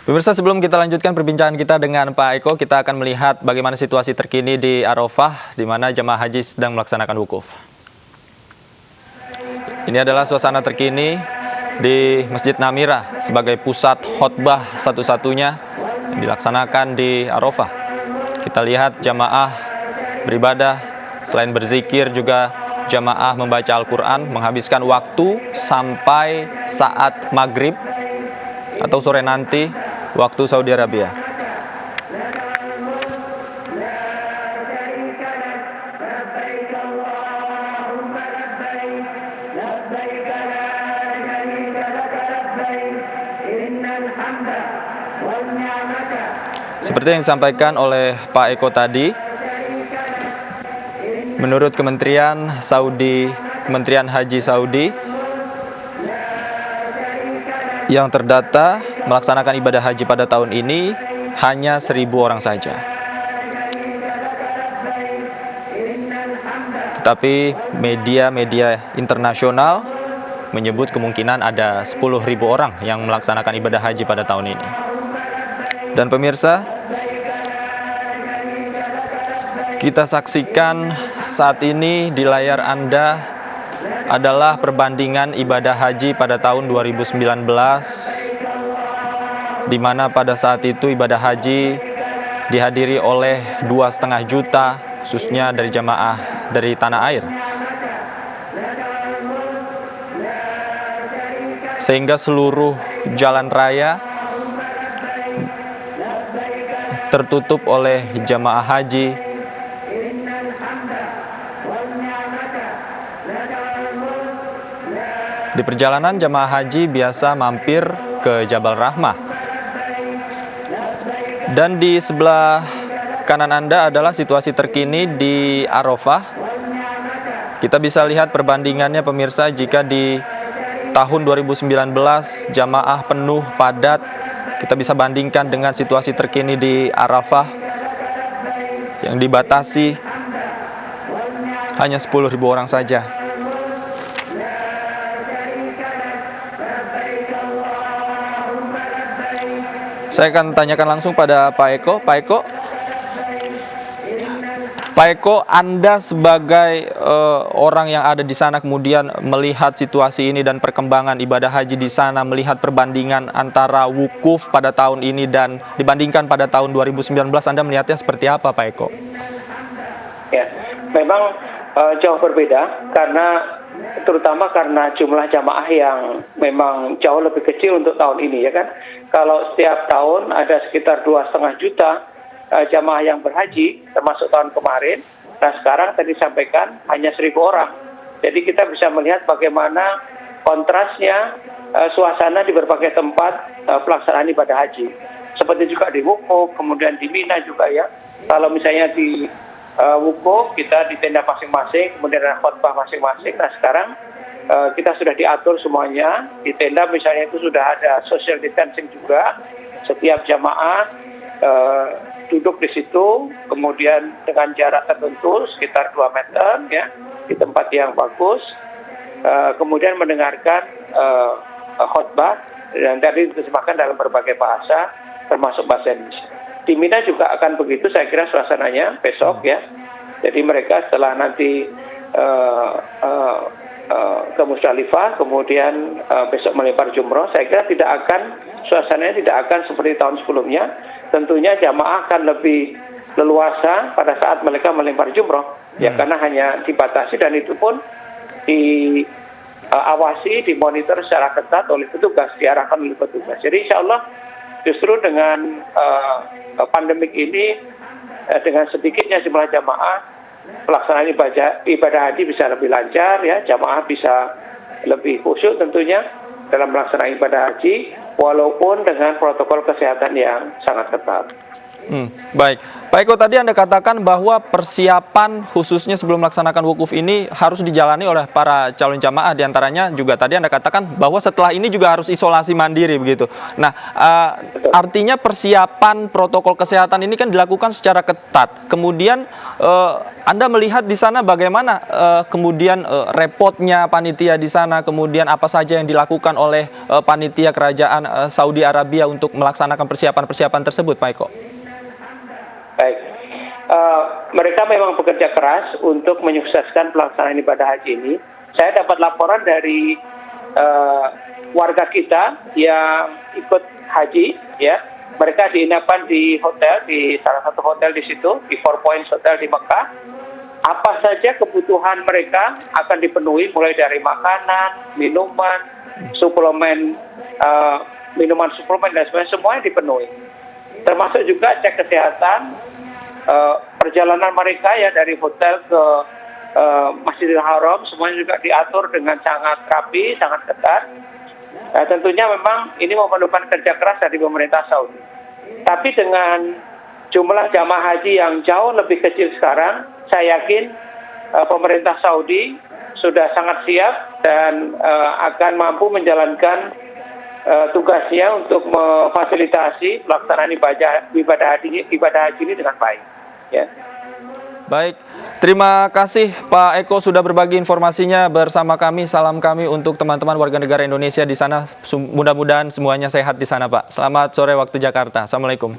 Pemirsa, sebelum kita lanjutkan perbincangan kita dengan Pak Eko, kita akan melihat bagaimana situasi terkini di Arafah, di mana jemaah haji sedang melaksanakan wukuf. Ini adalah suasana terkini di Masjid Namirah sebagai pusat khotbah satu-satunya yang dilaksanakan di Arafah. Kita lihat jamaah beribadah, selain berzikir juga jamaah membaca Al-Quran, menghabiskan waktu sampai saat maghrib atau sore nanti waktu Saudi Arabia. Seperti yang disampaikan oleh Pak Eko tadi, menurut Kementerian Haji Saudi, yang terdata melaksanakan ibadah haji pada tahun ini hanya 1.000 orang saja. Tetapi media-media internasional menyebut kemungkinan ada 10.000 orang yang melaksanakan ibadah haji pada tahun ini. Dan pemirsa, kita saksikan saat ini di layar Anda adalah perbandingan ibadah haji pada tahun 2019, di mana pada saat itu ibadah haji dihadiri oleh 2,5 juta, khususnya dari jamaah dari tanah air. Sehingga seluruh jalan raya tertutup oleh jamaah haji. Di perjalanan jamaah haji biasa mampir ke Jabal Rahmah. Dan di sebelah kanan Anda adalah situasi terkini di Arafah. Kita bisa lihat perbandingannya pemirsa, jika di tahun 2019 jamaah penuh padat, kita bisa bandingkan dengan situasi terkini di Arafah yang dibatasi hanya 10.000 orang saja. Saya akan tanyakan langsung pada Pak Eko. Pak Eko, Anda sebagai orang yang ada di sana kemudian melihat situasi ini dan perkembangan ibadah haji di sana, melihat perbandingan antara wukuf pada tahun ini dan dibandingkan pada tahun 2019, Anda melihatnya seperti apa, Pak Eko? Ya, memang jauh berbeda, terutama karena jumlah jamaah yang memang jauh lebih kecil untuk tahun ini, ya kan? Kalau setiap tahun ada sekitar 2,5 juta jamaah yang berhaji, termasuk tahun kemarin. Nah, sekarang tadi disampaikan hanya 1.000 orang. Jadi kita bisa melihat bagaimana kontrasnya suasana di berbagai tempat pelaksanaan ibadah haji. Seperti juga di Wukuf, kemudian di Mina juga, ya. Kalau misalnya di wukuf kita di tenda masing-masing, kemudian ada khotbah masing-masing. Nah, sekarang kita sudah diatur semuanya di tenda, misalnya itu sudah ada social distancing juga. Setiap jamaah duduk di situ, kemudian dengan jarak tertentu sekitar 2 meter, ya, di tempat yang bagus. Kemudian mendengarkan khotbah dan tadi diterjemahkan dalam berbagai bahasa, termasuk bahasa Indonesia. Di Mina juga akan begitu, saya kira suasananya besok, ya. Jadi mereka setelah nanti ke Musdalifah, kemudian besok melempar jumroh, saya kira suasananya tidak akan seperti tahun sebelumnya. Tentunya jamaah akan lebih leluasa pada saat mereka melempar jumroh, ya, karena hanya dibatasi dan itu pun diawasi, dimonitor secara ketat oleh petugas, diarahkan oleh petugas. Jadi insya Allah justru dengan pandemik ini, dengan sedikitnya jumlah jamaah, pelaksanaan ibadah haji bisa lebih lancar, ya, jamaah bisa lebih khusyuk tentunya dalam melaksanakan ibadah haji, walaupun dengan protokol kesehatan yang sangat ketat. Baik, Pak Eko, tadi Anda katakan bahwa persiapan khususnya sebelum melaksanakan wukuf ini harus dijalani oleh para calon jamaah, diantaranya juga tadi Anda katakan bahwa setelah ini juga harus isolasi mandiri begitu. Nah, artinya persiapan protokol kesehatan ini kan dilakukan secara ketat. Kemudian Anda melihat di sana bagaimana kemudian repotnya panitia di sana, kemudian apa saja yang dilakukan oleh panitia kerajaan Saudi Arabia untuk melaksanakan persiapan-persiapan tersebut, Pak Eko? Baik, mereka memang bekerja keras untuk menyukseskan pelaksanaan ibadah haji ini. Saya dapat laporan dari warga kita yang ikut haji, ya. Mereka diinapkan di hotel, di salah satu hotel di situ, di 4 Points Hotel di Mekah. Apa saja kebutuhan mereka akan dipenuhi, mulai dari makanan, minuman, suplemen, minuman suplemen dan sebagainya, semuanya dipenuhi. Termasuk juga cek kesehatan, perjalanan mereka ya dari hotel ke Masjidil Haram, semuanya juga diatur dengan sangat rapi, sangat ketat. Tentunya memang ini memerlukan kerja keras dari pemerintah Saudi. Tapi dengan jumlah jamaah haji yang jauh lebih kecil sekarang, saya yakin pemerintah Saudi sudah sangat siap dan akan mampu menjalankan tugasnya untuk memfasilitasi pelaksanaan ibadah haji ini dengan baik. Ya. Baik, terima kasih Pak Eko sudah berbagi informasinya bersama kami. Salam kami untuk teman-teman warga negara Indonesia di sana. Mudah-mudahan semuanya sehat di sana, Pak. Selamat sore waktu Jakarta. Assalamualaikum.